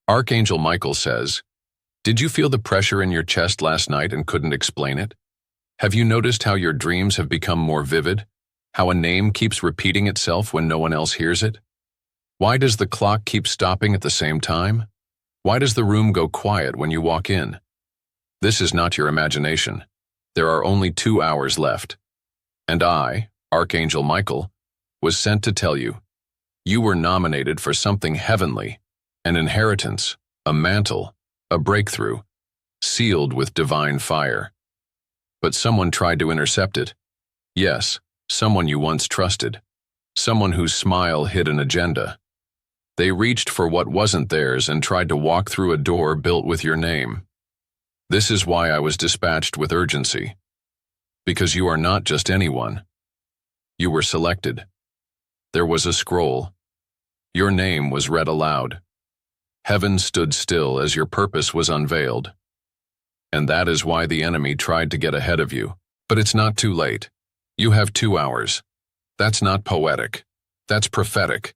Archangel Michael says, "Did you feel the pressure in your chest last night and couldn't explain it? Have you noticed how your dreams have become more vivid? How a name keeps repeating itself when no one else hears it? Why does the clock keep stopping at the same time? Why does the room go quiet when you walk in? This is not your imagination. There are only 2 hours left. And I, Archangel Michael, was sent to tell you, you were nominated for something heavenly, an inheritance, a mantle, a breakthrough, sealed with divine fire. But someone tried to intercept it. Yes, someone you once trusted. Someone whose smile hid an agenda. They reached for what wasn't theirs and tried to walk through a door built with your name. This is why I was dispatched with urgency. Because you are not just anyone. You were selected. There was a scroll. Your name was read aloud. Heaven stood still as your purpose was unveiled. And that is why the enemy tried to get ahead of you. But it's not too late. You have 2 hours. That's not poetic. That's prophetic.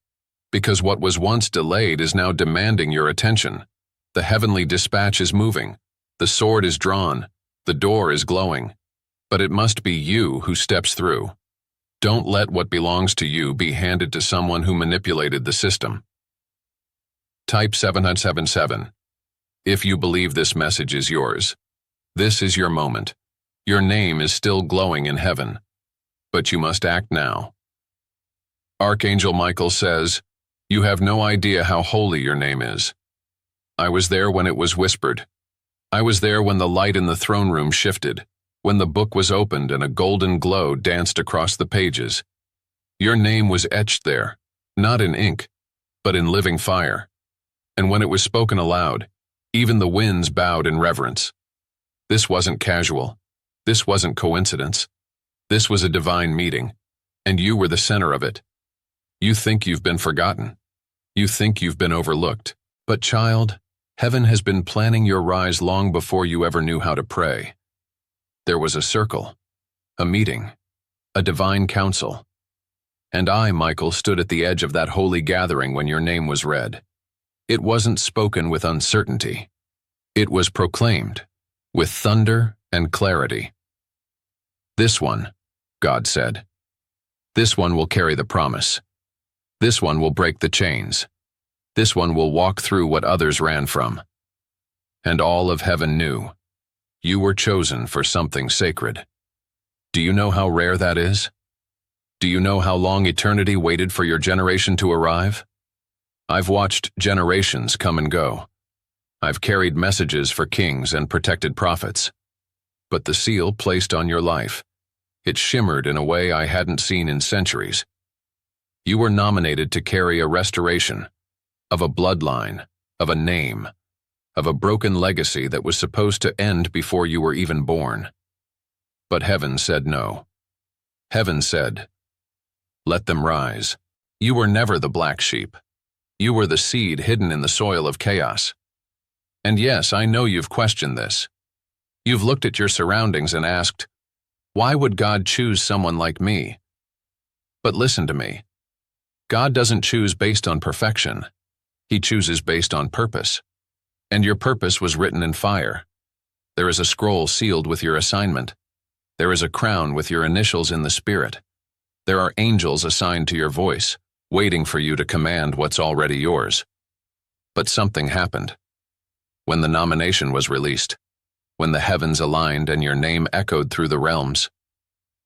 Because what was once delayed is now demanding your attention. The heavenly dispatch is moving. The sword is drawn. The door is glowing. But it must be you who steps through. Don't let what belongs to you be handed to someone who manipulated the system. Type 777. If you believe this message is yours. This is your moment. Your name is still glowing in heaven. But you must act now. Archangel Michael says, you have no idea how holy your name is. I was there when it was whispered. I was there when the light in the throne room shifted, when the book was opened and a golden glow danced across the pages. Your name was etched there, not in ink, but in living fire. And when it was spoken aloud, even the winds bowed in reverence. This wasn't casual. This wasn't coincidence. This was a divine meeting, and you were the center of it. You think you've been forgotten. You think you've been overlooked. But child, heaven has been planning your rise long before you ever knew how to pray. There was a circle, a meeting, a divine council. And I, Michael, stood at the edge of that holy gathering when your name was read. It wasn't spoken with uncertainty. It was proclaimed with thunder and clarity. This one, God said. This one will carry the promise. This one will break the chains. This one will walk through what others ran from. And all of heaven knew. You were chosen for something sacred. Do you know how rare that is? Do you know how long eternity waited for your generation to arrive? I've watched generations come and go. I've carried messages for kings and protected prophets. But the seal placed on your life, it shimmered in a way I hadn't seen in centuries. You were nominated to carry a restoration of a bloodline, of a name, of a broken legacy that was supposed to end before you were even born. But heaven said no. Heaven said, let them rise. You were never the black sheep. You were the seed hidden in the soil of chaos. And yes, I know you've questioned this. You've looked at your surroundings and asked, why would God choose someone like me? But listen to me. God doesn't choose based on perfection. He chooses based on purpose. And your purpose was written in fire. There is a scroll sealed with your assignment. There is a crown with your initials in the spirit. There are angels assigned to your voice, waiting for you to command what's already yours. But something happened. When the nomination was released, when the heavens aligned and your name echoed through the realms,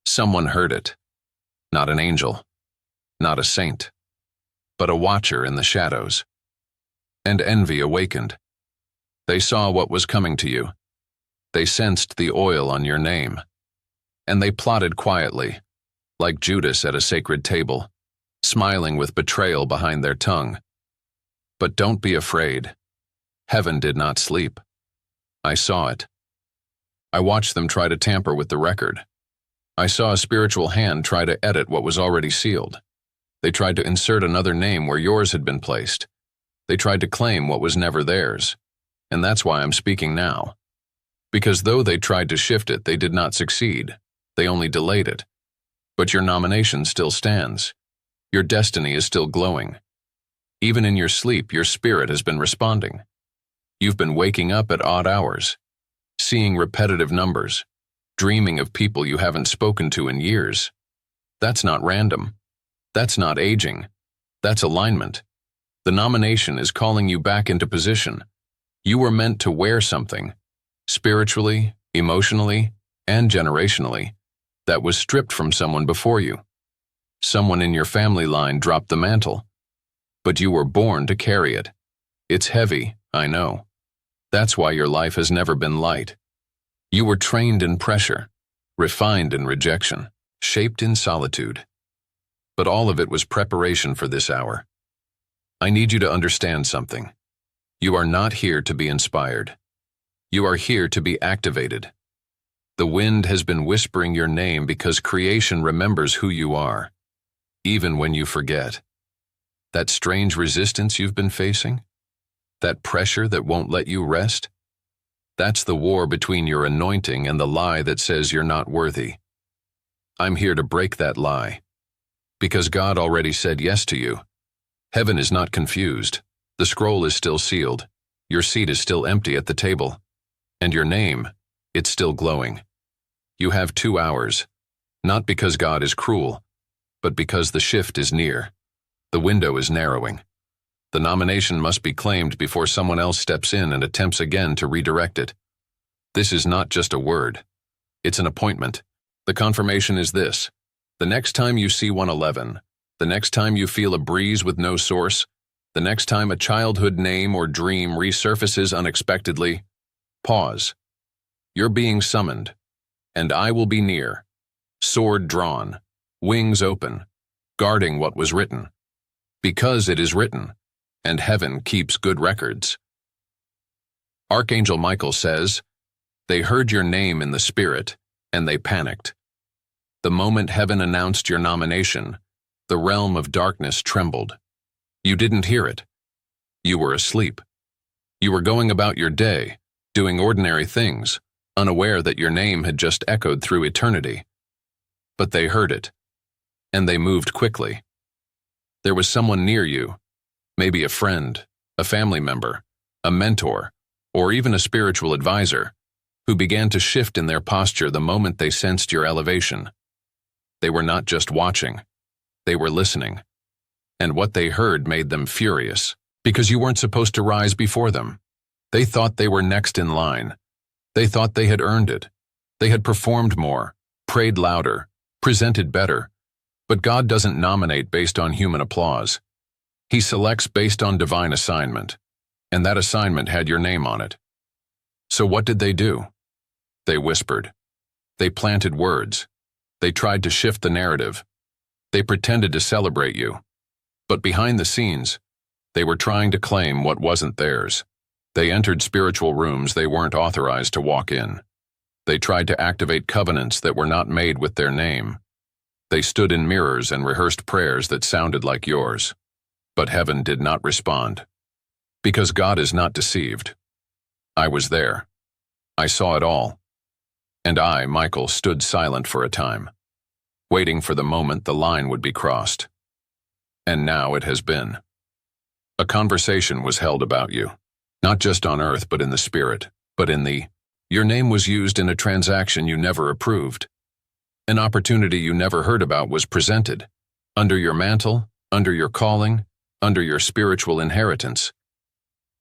someone heard it. Not an angel, not a saint, but a watcher in the shadows. And envy awakened. They saw what was coming to you. They sensed the oil on your name. And they plotted quietly, like Judas at a sacred table, smiling with betrayal behind their tongue. But don't be afraid. Heaven did not sleep. I saw it. I watched them try to tamper with the record. I saw a spiritual hand try to edit what was already sealed. They tried to insert another name where yours had been placed. They tried to claim what was never theirs. And that's why I'm speaking now. Because though they tried to shift it, they did not succeed. They only delayed it. But your nomination still stands. Your destiny is still glowing. Even in your sleep, your spirit has been responding. You've been waking up at odd hours, seeing repetitive numbers, dreaming of people you haven't spoken to in years. That's not random. That's not aging. That's alignment. The nomination is calling you back into position. You were meant to wear something, spiritually, emotionally, and generationally, that was stripped from someone before you. Someone in your family line dropped the mantle, but you were born to carry it. It's heavy, I know. That's why your life has never been light. You were trained in pressure, refined in rejection, shaped in solitude. But all of it was preparation for this hour. I need you to understand something. You are not here to be inspired. You are here to be activated. The wind has been whispering your name because creation remembers who you are, even when you forget. That strange resistance you've been facing? That pressure that won't let you rest? That's the war between your anointing and the lie that says you're not worthy. I'm here to break that lie. Because God already said yes to you. Heaven is not confused. The scroll is still sealed. Your seat is still empty at the table. And your name, it's still glowing. You have 2 hours, not because God is cruel, but because the shift is near. The window is narrowing. The nomination must be claimed before someone else steps in and attempts again to redirect it. This is not just a word. It's an appointment. The confirmation is this. The next time you see 111, the next time you feel a breeze with no source, the next time a childhood name or dream resurfaces unexpectedly, pause. You're being summoned, and I will be near, sword drawn, wings open, guarding what was written. Because it is written, and heaven keeps good records. Archangel Michael says, "They heard your name in the spirit, and they panicked." The moment heaven announced your nomination, the realm of darkness trembled. You didn't hear it. You were asleep. You were going about your day, doing ordinary things, unaware that your name had just echoed through eternity. But they heard it, and they moved quickly. There was someone near you, maybe a friend, a family member, a mentor, or even a spiritual advisor, who began to shift in their posture the moment they sensed your elevation. They were not just watching, they were listening. And what they heard made them furious, because you weren't supposed to rise before them. They thought they were next in line. They thought they had earned it. They had performed more, prayed louder, presented better. But God doesn't nominate based on human applause. He selects based on divine assignment, and that assignment had your name on it. So what did they do? They whispered. They planted words. They tried to shift the narrative. They pretended to celebrate you. But behind the scenes, they were trying to claim what wasn't theirs. They entered spiritual rooms they weren't authorized to walk in. They tried to activate covenants that were not made with their name. They stood in mirrors and rehearsed prayers that sounded like yours. But heaven did not respond. Because God is not deceived. I was there. I saw it all. And I, Michael, stood silent for a time, waiting for the moment the line would be crossed. And now it has been. A conversation was held about you, not just on earth but in the spirit, but in the, your name was used in a transaction you never approved. An opportunity you never heard about was presented, under your mantle, under your calling, under your spiritual inheritance.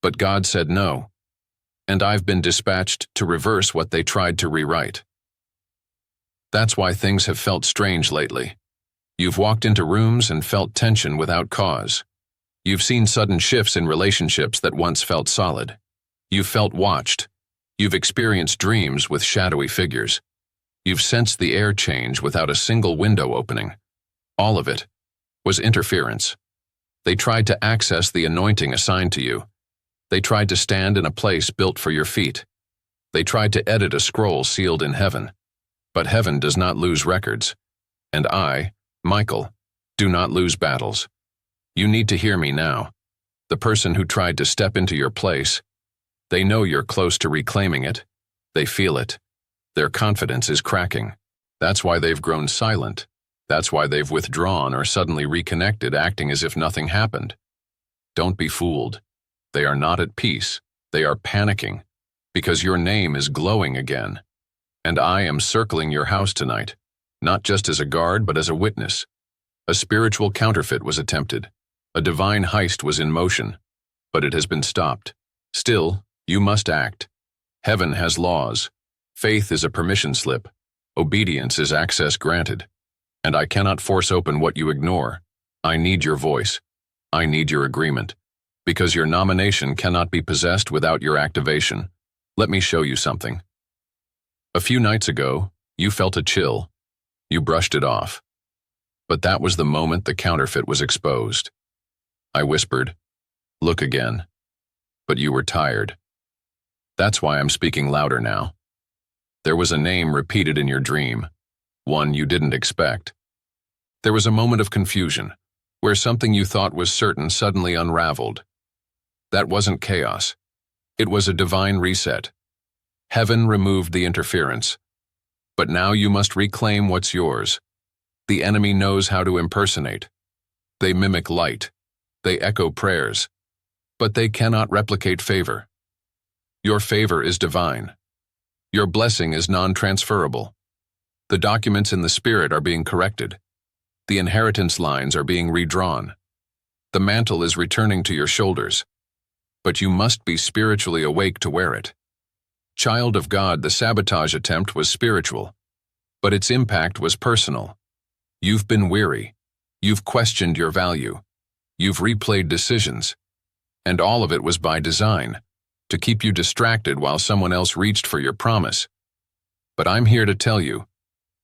But God said no, and I've been dispatched to reverse what they tried to rewrite. That's why things have felt strange lately. You've walked into rooms and felt tension without cause. You've seen sudden shifts in relationships that once felt solid. You've felt watched. You've experienced dreams with shadowy figures. You've sensed the air change without a single window opening. All of it was interference. They tried to access the anointing assigned to you. They tried to stand in a place built for your feet. They tried to edit a scroll sealed in heaven. But heaven does not lose records. And I, Michael, do not lose battles. You need to hear me now. The person who tried to step into your place, they know you're close to reclaiming it. They feel it. Their confidence is cracking. That's why they've grown silent. That's why they've withdrawn or suddenly reconnected, acting as if nothing happened. Don't be fooled. They are not at peace. They are panicking because your name is glowing again. And I am circling your house tonight, not just as a guard, but as a witness. A spiritual counterfeit was attempted. A divine heist was in motion, but it has been stopped. Still, you must act. Heaven has laws. Faith is a permission slip. Obedience is access granted. And I cannot force open what you ignore. I need your voice. I need your agreement. Because your nomination cannot be possessed without your activation. Let me show you something. A few nights ago, you felt a chill. You brushed it off. But that was the moment the counterfeit was exposed. I whispered, "Look again." But you were tired. That's why I'm speaking louder now. There was a name repeated in your dream, one you didn't expect. There was a moment of confusion, where something you thought was certain suddenly unraveled. That wasn't chaos. It was a divine reset. Heaven removed the interference. But now you must reclaim what's yours. The enemy knows how to impersonate. They mimic light. They echo prayers. But they cannot replicate favor. Your favor is divine. Your blessing is non-transferable. The documents in the spirit are being corrected. The inheritance lines are being redrawn. The mantle is returning to your shoulders. But you must be spiritually awake to wear it. Child of God, the sabotage attempt was spiritual, but its impact was personal. You've been weary. You've questioned your value. You've replayed decisions. And all of it was by design, to keep you distracted while someone else reached for your promise. But I'm here to tell you,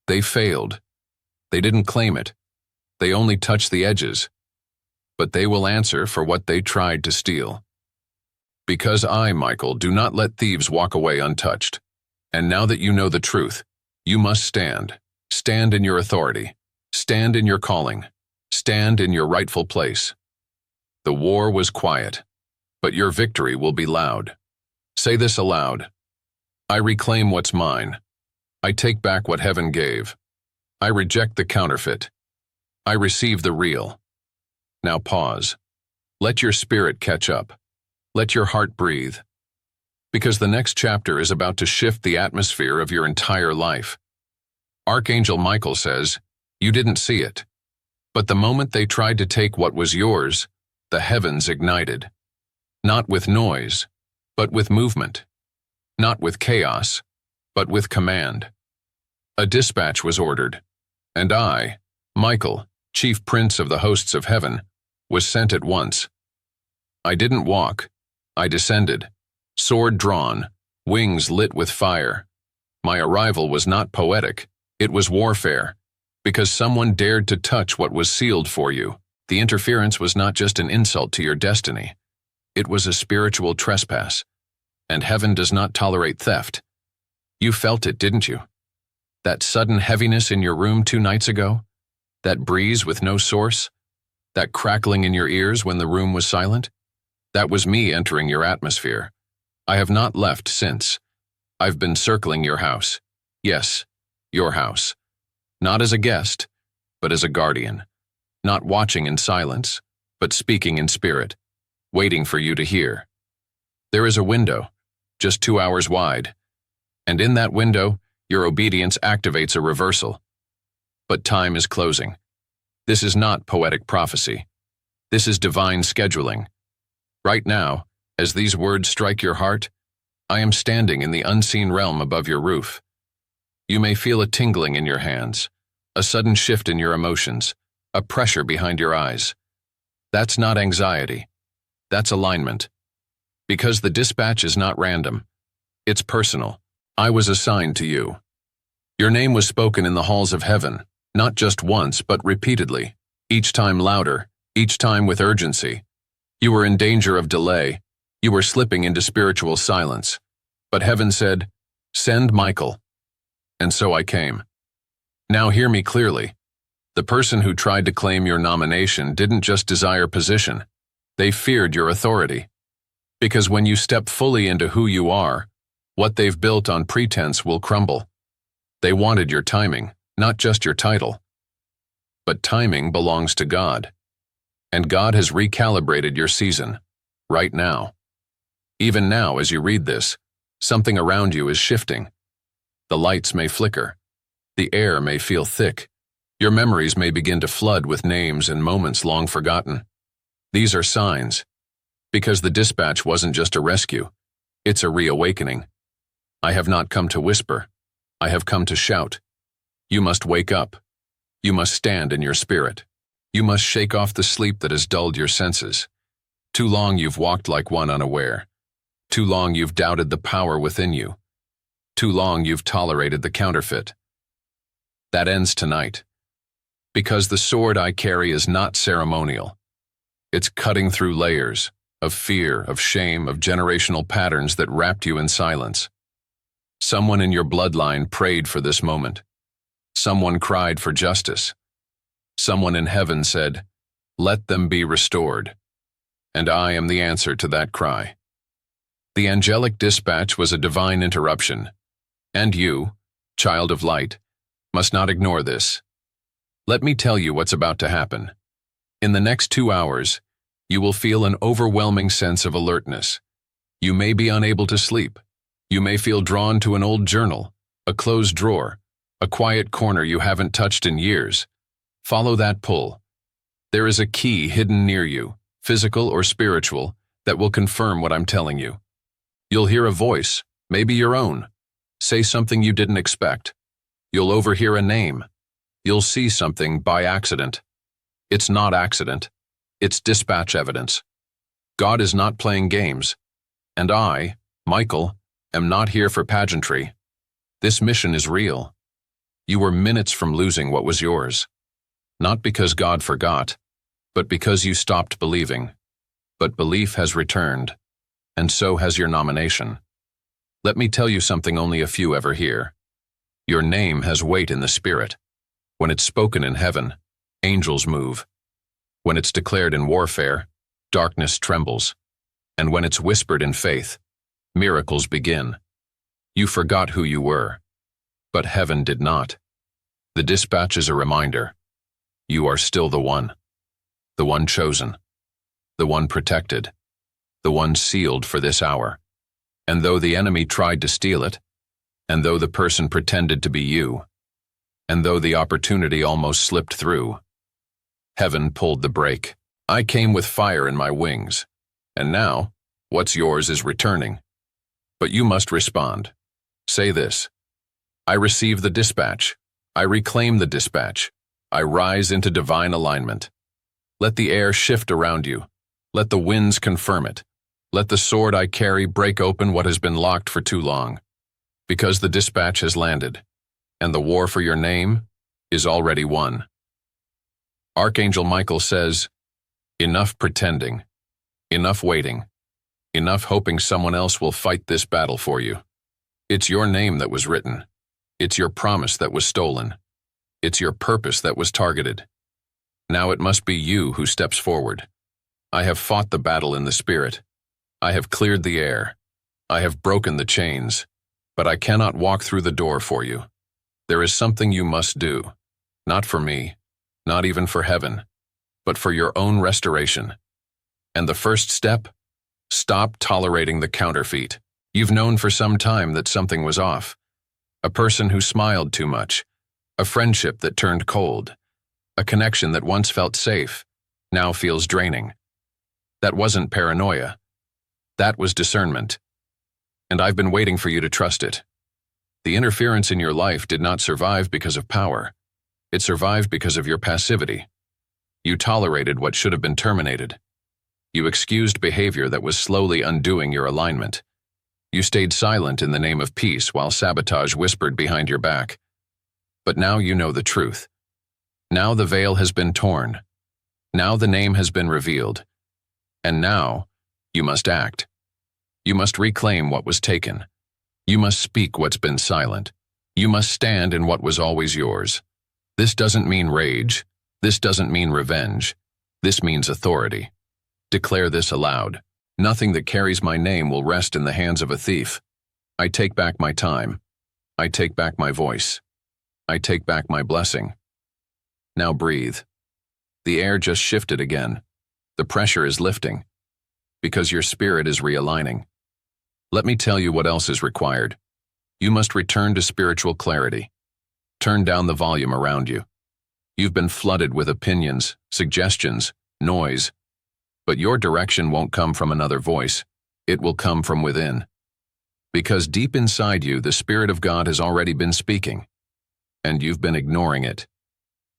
they failed. They didn't claim it. They only touched the edges. But they will answer for what they tried to steal. Because I, Michael, do not let thieves walk away untouched. And now that you know the truth, you must stand. Stand in your authority. Stand in your calling. Stand in your rightful place. The war was quiet, but your victory will be loud. Say this aloud. I reclaim what's mine. I take back what heaven gave. I reject the counterfeit. I receive the real. Now pause. Let your spirit catch up. Let your heart breathe. Because the next chapter is about to shift the atmosphere of your entire life. Archangel Michael says, you didn't see it. But the moment they tried to take what was yours, the heavens ignited. Not with noise, but with movement. Not with chaos, but with command. A dispatch was ordered, and I, Michael, chief prince of the hosts of heaven, was sent at once. I didn't walk. I descended, sword drawn, wings lit with fire. My arrival was not poetic, it was warfare, because someone dared to touch what was sealed for you. The interference was not just an insult to your destiny. It was a spiritual trespass, and heaven does not tolerate theft. You felt it, didn't you? That sudden heaviness in your room 2 nights ago? That breeze with no source? That crackling in your ears when the room was silent? That was me entering your atmosphere. I have not left since. I've been circling your house. Yes, your house. Not as a guest, but as a guardian. Not watching in silence, but speaking in spirit, waiting for you to hear. There is a window, just 2 hours wide, and in that window, your obedience activates a reversal. But time is closing. This is not poetic prophecy. This is divine scheduling. Right now, as these words strike your heart, I am standing in the unseen realm above your roof. You may feel a tingling in your hands, a sudden shift in your emotions, a pressure behind your eyes. That's not anxiety. That's alignment. Because the dispatch is not random. It's personal. I was assigned to you. Your name was spoken in the halls of heaven, not just once, but repeatedly, each time louder, each time with urgency. You were in danger of delay. You were slipping into spiritual silence. But heaven said, "Send Michael." And so I came. Now hear me clearly. The person who tried to claim your nomination didn't just desire position. They feared your authority. Because when you step fully into who you are, what they've built on pretense will crumble. They wanted your timing, not just your title. But timing belongs to God. And God has recalibrated your season, right now. Even now, as you read this, something around you is shifting. The lights may flicker. The air may feel thick. Your memories may begin to flood with names and moments long forgotten. These are signs, because the dispatch wasn't just a rescue. It's a reawakening. I have not come to whisper. I have come to shout. You must wake up. You must stand in your spirit. You must shake off the sleep that has dulled your senses. Too long you've walked like one unaware. Too long you've doubted the power within you. Too long you've tolerated the counterfeit. That ends tonight. Because the sword I carry is not ceremonial. It's cutting through layers of fear, of shame, of generational patterns that wrapped you in silence. Someone in your bloodline prayed for this moment. Someone cried for justice. Someone in heaven said, "Let them be restored." And I am the answer to that cry. The angelic dispatch was a divine interruption. And you, child of light, must not ignore this. Let me tell you what's about to happen. In the next 2 hours, you will feel an overwhelming sense of alertness. You may be unable to sleep. You may feel drawn to an old journal, a closed drawer, a quiet corner you haven't touched in years. Follow that pull. There is a key hidden near you, physical or spiritual, that will confirm what I'm telling you. You'll hear a voice, maybe your own, say something you didn't expect. You'll overhear a name. You'll see something by accident. It's not accident. It's dispatch evidence. God is not playing games. And I, Michael, am not here for pageantry. This mission is real. You were minutes from losing what was yours. Not because God forgot, but because you stopped believing. But belief has returned, and so has your nomination. Let me tell you something only a few ever hear. Your name has weight in the spirit. When it's spoken in heaven, angels move. When it's declared in warfare, darkness trembles. And when it's whispered in faith, miracles begin. You forgot who you were, but heaven did not. The dispatch is a reminder. You are still the one chosen, the one protected, the one sealed for this hour. And though the enemy tried to steal it, and though the person pretended to be you, and though the opportunity almost slipped through, heaven pulled the brake. I came with fire in my wings, and now, what's yours is returning. But you must respond. Say this: I receive the dispatch. I reclaim the dispatch. I rise into divine alignment. Let the air shift around you. Let the winds confirm it. Let the sword I carry break open what has been locked for too long. Because the dispatch has landed, and the war for your name is already won. Archangel Michael says, enough pretending, enough waiting, enough hoping someone else will fight this battle for you. It's your name that was written. It's your promise that was stolen. It's your purpose that was targeted. Now it must be you who steps forward. I have fought the battle in the spirit. I have cleared the air. I have broken the chains. But I cannot walk through the door for you. There is something you must do. Not for me, not even for heaven, but for your own restoration. And the first step? Stop tolerating the counterfeit. You've known for some time that something was off. A person who smiled too much. A friendship that turned cold. A connection that once felt safe, now feels draining. That wasn't paranoia. That was discernment. And I've been waiting for you to trust it. The interference in your life did not survive because of power. It survived because of your passivity. You tolerated what should have been terminated. You excused behavior that was slowly undoing your alignment. You stayed silent in the name of peace while sabotage whispered behind your back. But now you know the truth. Now the veil has been torn. Now the name has been revealed. And now you must act. You must reclaim what was taken. You must speak what's been silent. You must stand in what was always yours. This doesn't mean rage. This doesn't mean revenge. This means authority. Declare this aloud. Nothing that carries my name will rest in the hands of a thief. I take back my time. I take back my voice. I take back my blessing. Now breathe. The air just shifted again. The pressure is lifting. Because your spirit is realigning. Let me tell you what else is required. You must return to spiritual clarity. Turn down the volume around you. You've been flooded with opinions, suggestions, noise. But your direction won't come from another voice. It will come from within. Because deep inside you, the Spirit of God has already been speaking, and you've been ignoring it.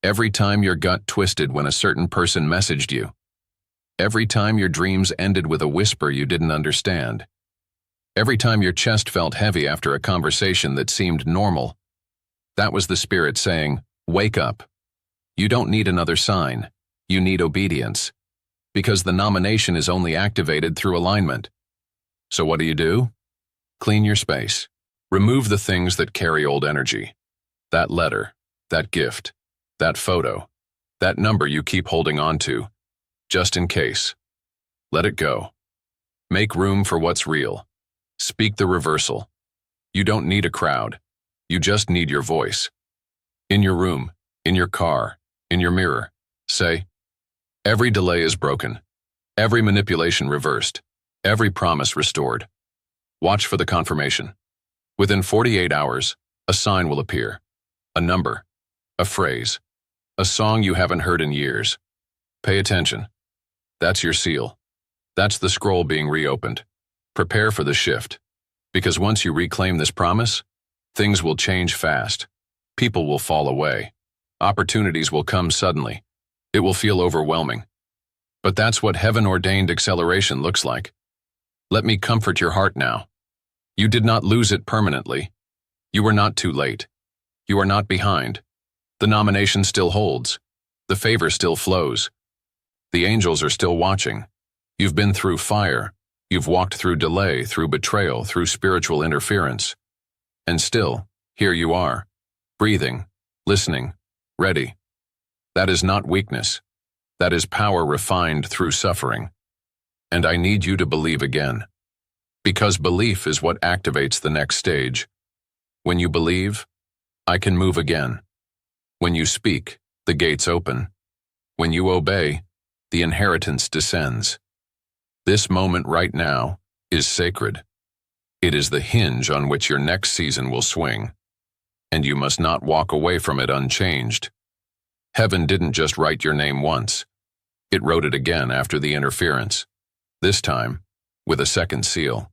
Every time your gut twisted when a certain person messaged you. Every time your dreams ended with a whisper you didn't understand. Every time your chest felt heavy after a conversation that seemed normal. That was the Spirit saying, wake up. You don't need another sign. You need obedience. Because the nomination is only activated through alignment. So what do? Clean your space. Remove the things that carry old energy. That letter, that gift, that photo, that number you keep holding on to, just in case. Let it go. Make room for what's real. Speak the reversal. You don't need a crowd. You just need your voice. In your room, in your car, in your mirror, say, every delay is broken. Every manipulation reversed. Every promise restored. Watch for the confirmation. Within 48 hours, a sign will appear. A number, a phrase, a song you haven't heard in years. Pay attention. That's your seal. That's the scroll being reopened. Prepare for the shift. Because once you reclaim this promise, things will change fast. People will fall away. Opportunities will come suddenly. It will feel overwhelming. But that's what heaven-ordained acceleration looks like. Let me comfort your heart now. You did not lose it permanently. You were not too late. You are not behind. The nomination still holds. The favor still flows. The angels are still watching. You've been through fire. You've walked through delay, through betrayal, through spiritual interference. And still, here you are, breathing, listening, ready. That is not weakness. That is power refined through suffering. And I need you to believe again. Because belief is what activates the next stage. When you believe, I can move again. When you speak, the gates open. When you obey, the inheritance descends. This moment right now is sacred. It is the hinge on which your next season will swing. And you must not walk away from it unchanged. Heaven didn't just write your name once. It wrote it again after the interference. This time, with a second seal.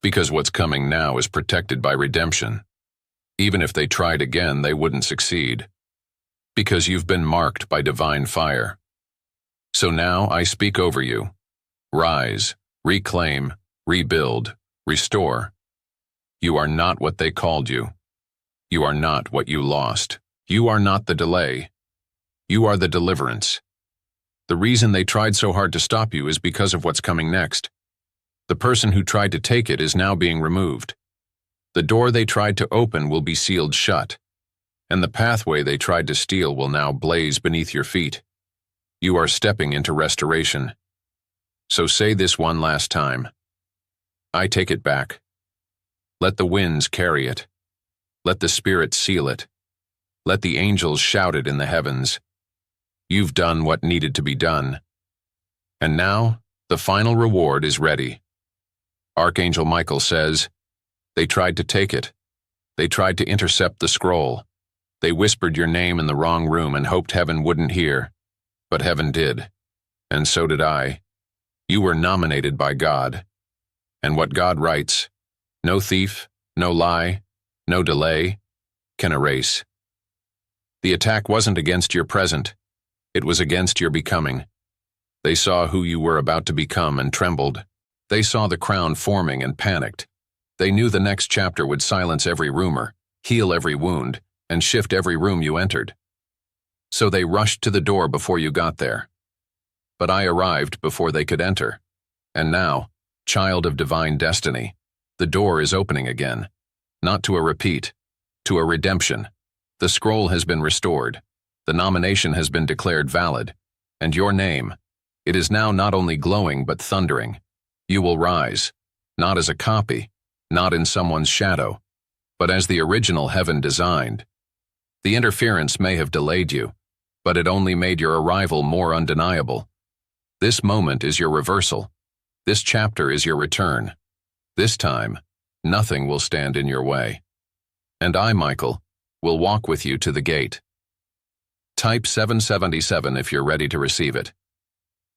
Because what's coming now is protected by redemption. Even if they tried again, they wouldn't succeed. Because you've been marked by divine fire. So now I speak over you. Rise, reclaim, rebuild, restore. You are not what they called you. You are not what you lost. You are not the delay. You are the deliverance. The reason they tried so hard to stop you is because of what's coming next. The person who tried to take it is now being removed. The door they tried to open will be sealed shut, and the pathway they tried to steal will now blaze beneath your feet. You are stepping into restoration. So say this one last time. I take it back. Let the winds carry it. Let the Spirit seal it. Let the angels shout it in the heavens. You've done what needed to be done. And now, the final reward is ready. Archangel Michael says, they tried to take it. They tried to intercept the scroll. They whispered your name in the wrong room and hoped heaven wouldn't hear. But heaven did. And so did I. You were nominated by God. And what God writes, no thief, no lie, no delay, can erase. The attack wasn't against your present. It was against your becoming. They saw who you were about to become and trembled. They saw the crown forming and panicked. They knew the next chapter would silence every rumor, heal every wound, and shift every room you entered. So they rushed to the door before you got there. But I arrived before they could enter. And now, child of divine destiny, the door is opening again. Not to a repeat, to a redemption. The scroll has been restored. The nomination has been declared valid. And your name, it is now not only glowing but thundering. You will rise, not as a copy, not in someone's shadow, but as the original heaven designed. The interference may have delayed you, but it only made your arrival more undeniable. This moment is your reversal. This chapter is your return. This time, nothing will stand in your way. And I, Michael, will walk with you to the gate. Type 777 if you're ready to receive it.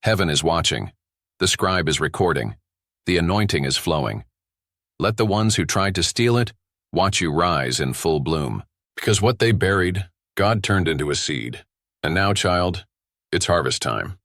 Heaven is watching. The scribe is recording. The anointing is flowing. Let the ones who tried to steal it watch you rise in full bloom. Because what they buried, God turned into a seed. And now, child, it's harvest time.